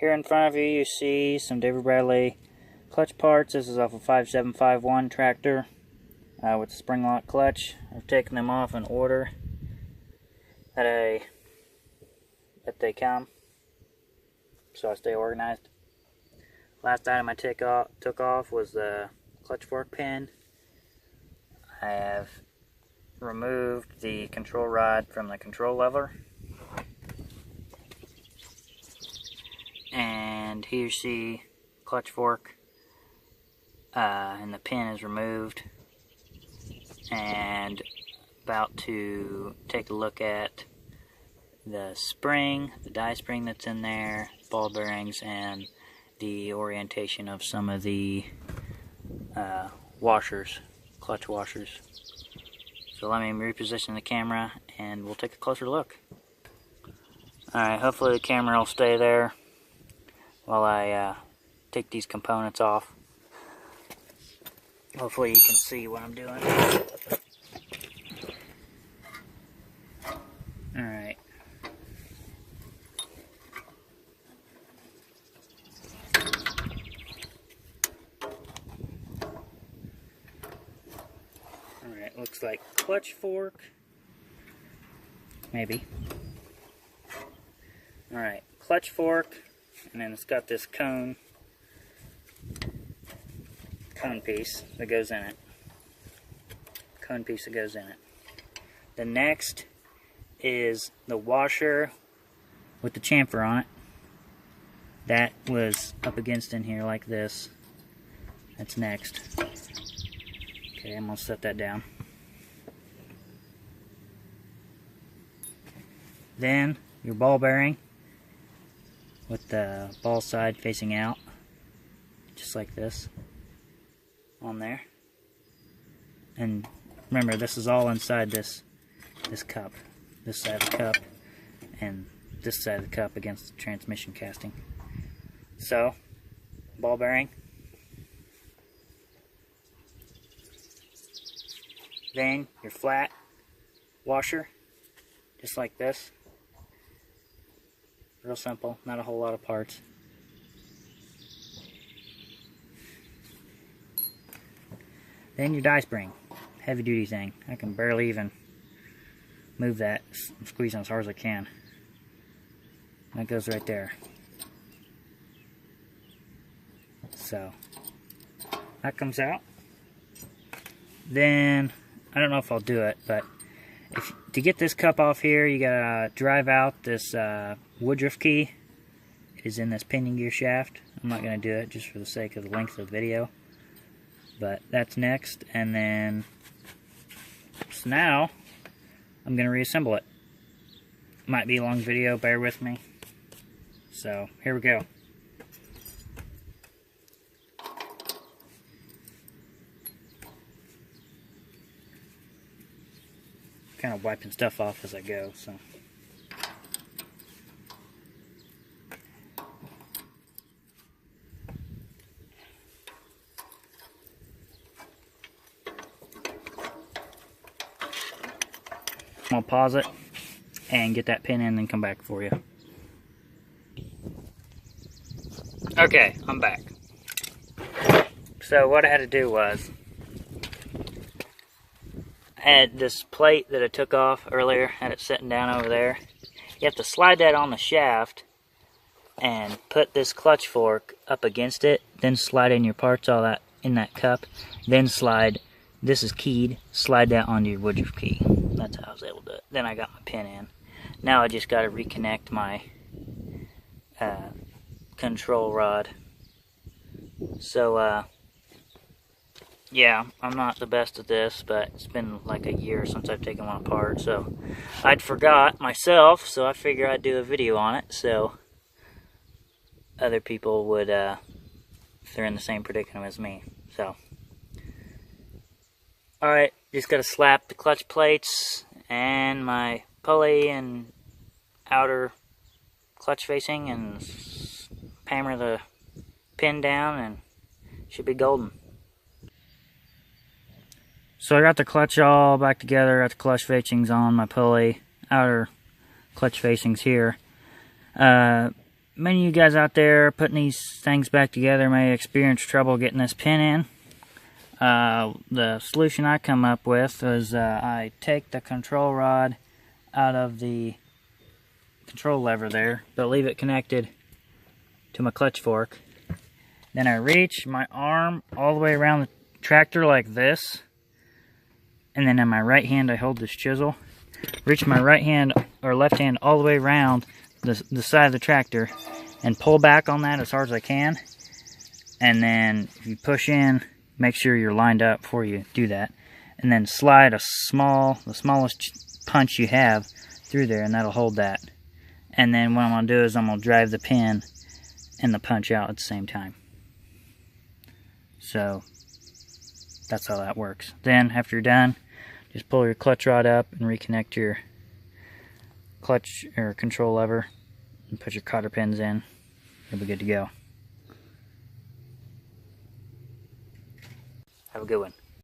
Here in front of you, you see some David Bradley clutch parts. This is off a 5751 tractor with a spring lock clutch. I've taken them off in order that they come, so I stay organized. Last item I took off was the clutch fork pin. I have removed the control rod from the control lever. And here you see clutch fork, and the pin is removed. And about to take a look at the spring, the die spring that's in there, ball bearings, and the orientation of some of the washers, clutch washers. So let me reposition the camera and we'll take a closer look. Alright, hopefully the camera will stay there while I take these components off. Hopefully you can see what I'm doing. Alright. Alright, looks like clutch fork. Maybe. Alright, clutch fork, and then it's got this cone piece that goes in it. The next is the washer with the chamfer on it. That was up against in here like this. That's next. Okay, I'm going to set that down. Then your ball bearing with the ball side facing out, just like this, on there. And remember, this is all inside this cup. This side of the cup and this side of the cup against the transmission casting. So, ball bearing. Then your flat washer, just like this. Real simple, not a whole lot of parts. Then your die spring, heavy duty thing. I can barely even move that. I'm squeezing as hard as I can. That goes right there. So that comes out. Then I don't know if I'll do it, but to get this cup off here, you gotta drive out this woodruff key. It is in this pinion gear shaft. I'm not gonna do it just for the sake of the length of the video, but that's next. And then so now I'm gonna reassemble it. Might be a long video, bear with me. So here we go. Kind of wiping stuff off as I go, so. I'm gonna pause it and get that pin in and come back for you. Okay, I'm back. So what I had to do was, I had this plate that I took off earlier, had it sitting down over there. You have to slide that on the shaft and put this clutch fork up against it, then slide in your parts all that in that cup, then slide, this is keyed, slide that onto your woodruff key. That's how I was able to do it. Then I got my pin in. Now I just got to reconnect my control rod. So yeah, I'm not the best at this, but it's been like a year since I've taken one apart, so I'd forgot myself, so I figured I'd do a video on it, so other people would, if they're in the same predicament as me. So, alright, just gotta slap the clutch plates and my pulley and outer clutch facing and hammer the pin down, and should be golden. So I got the clutch all back together, got the clutch facings on my pulley, outer clutch facings here. many of you guys out there putting these things back together may experience trouble getting this pin in. The solution I come up with was I take the control rod out of the control lever there, but leave it connected to my clutch fork. Then I reach my arm all the way around the tractor like this, and then in my right hand I hold this chisel. Reach my right hand or left hand all the way around the side of the tractor and pull back on that as hard as I can. And then if you push in, make sure you're lined up before you do that. And then slide the smallest punch you have through there, and that'll hold that. And then what I'm going to do is I'm going to drive the pin and the punch out at the same time. So that's how that works. Then after you're done, just pull your clutch rod up and reconnect your clutch or control lever and put your cotter pins in. You'll be good to go. Have a good one.